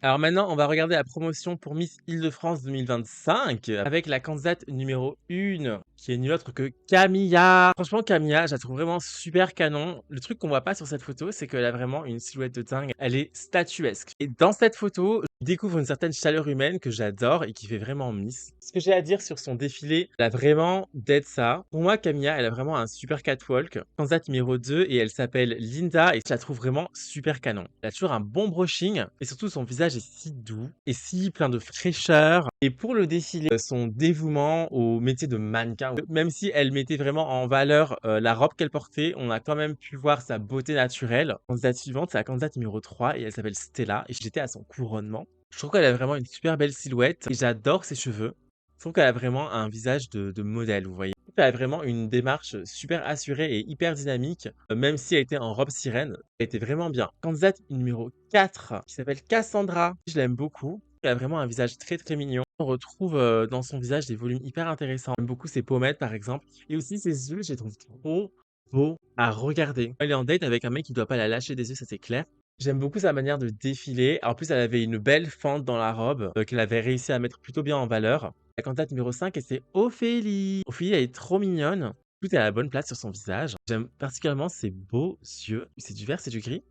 Alors maintenant, on va regarder la promotion pour Miss Île-de-France 2025 avec la candidate numéro 1 qui est nulle autre que Camilla. Franchement, Camilla, je la trouve vraiment super canon. Le truc qu'on voit pas sur cette photo, c'est qu'elle a vraiment une silhouette de dingue. Elle est statuesque. Et dans cette photo, je découvre une certaine chaleur humaine que j'adore et qui fait vraiment Miss. Ce que j'ai à dire sur son défilé, elle a vraiment d'être ça. Pour moi, Camilla, elle a vraiment un super catwalk. Candidate numéro 2 et elle s'appelle Linda et je la trouve vraiment super canon. Elle a toujours un bon brushing et surtout son visage est si doux et si plein de fraîcheur. Et pour le défilé, son dévouement au métier de mannequin, même si elle mettait vraiment en valeur la robe qu'elle portait, on a quand même pu voir sa beauté naturelle. Candidate suivante, c'est la candidate numéro 3 et elle s'appelle Stella et j'étais à son couronnement. Je trouve qu'elle a vraiment une super belle silhouette et j'adore ses cheveux. Je trouve qu'elle a vraiment un visage de modèle, vous voyez. Elle a vraiment une démarche super assurée et hyper dynamique, même si elle était en robe sirène, elle était vraiment bien. Candidate numéro 4 qui s'appelle Cassandra, je l'aime beaucoup. Elle a vraiment un visage très très mignon. On retrouve dans son visage des volumes hyper intéressants. J'aime beaucoup ses pommettes par exemple. Et aussi ses yeux, je les trouve trop beaux à regarder. Elle est en date avec un mec qui doit pas la lâcher des yeux, ça c'est clair. J'aime beaucoup sa manière de défiler. En plus, elle avait une belle fente dans la robe qu'elle avait réussi à mettre plutôt bien en valeur. La candidate numéro 5 et c'est Ophélie. Ophélie, elle est trop mignonne. Tout est à la bonne place sur son visage. J'aime particulièrement ses beaux yeux. C'est du vert, c'est du gris.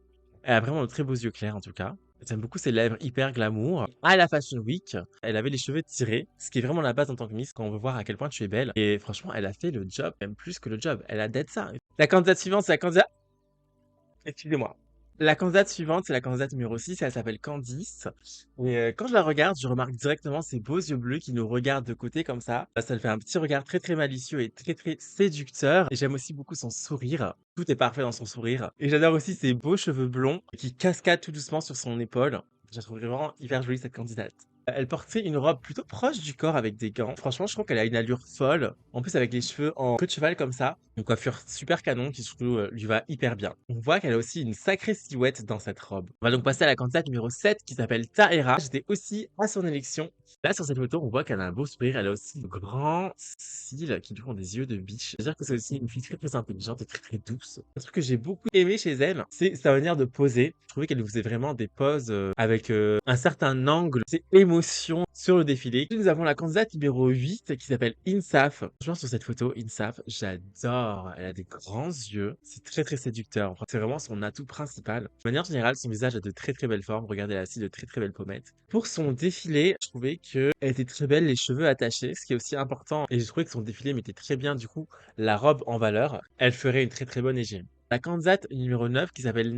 Elle a vraiment de très beaux yeux clairs en tout cas. J'aime beaucoup ses lèvres hyper glamour. À la Fashion Week, elle avait les cheveux tirés, ce qui est vraiment la base en tant que Miss quand on veut voir à quel point tu es belle. Et franchement, elle a fait le job, même plus que le job. Elle a d'être ça. La candidate suivante, c'est la candidate... Excusez-moi. La candidate suivante, c'est la candidate numéro 6, elle s'appelle Candice. Et quand je la regarde, je remarque directement ses beaux yeux bleus qui nous regardent de côté comme ça. Ça lui fait un petit regard très très malicieux et très très séducteur. Et j'aime aussi beaucoup son sourire. Tout est parfait dans son sourire. Et j'adore aussi ses beaux cheveux blonds qui cascadent tout doucement sur son épaule. Je la trouve vraiment hyper jolie cette candidate. Elle portait une robe plutôt proche du corps avec des gants. Franchement, je trouve qu'elle a une allure folle. En plus, avec les cheveux en queue de cheval comme ça, une coiffure super canon qui surtout lui va hyper bien. On voit qu'elle a aussi une sacrée silhouette dans cette robe. On va donc passer à la candidate numéro 7 qui s'appelle Tahera. J'étais aussi à son élection. Là, sur cette photo, on voit qu'elle a un beau sourire. Elle a aussi de grands cils qui lui font des yeux de biche. C'est-à-dire que c'est aussi une fille très très intelligente et très très douce. Un truc que j'ai beaucoup aimé chez elle, c'est sa manière de poser. Je trouvais qu'elle faisait vraiment des poses avec un certain angle, c'est émotion sur le défilé. Nous avons la candidate numéro 8 qui s'appelle Insaf. Franchement, sur cette photo, Insaf, j'adore. Elle a des grands yeux. C'est très très séducteur. Enfin, c'est vraiment son atout principal. De manière générale, son visage a de très très belles formes. Regardez, elle a aussi de très très belles pommettes. Pour son défilé, je trouvais qu'elle était très belle, les cheveux attachés, ce qui est aussi important. Et j'ai trouvé que son défilé mettait très bien, du coup, la robe en valeur. Elle ferait une très très bonne égérie. La candidate numéro 9 qui s'appelle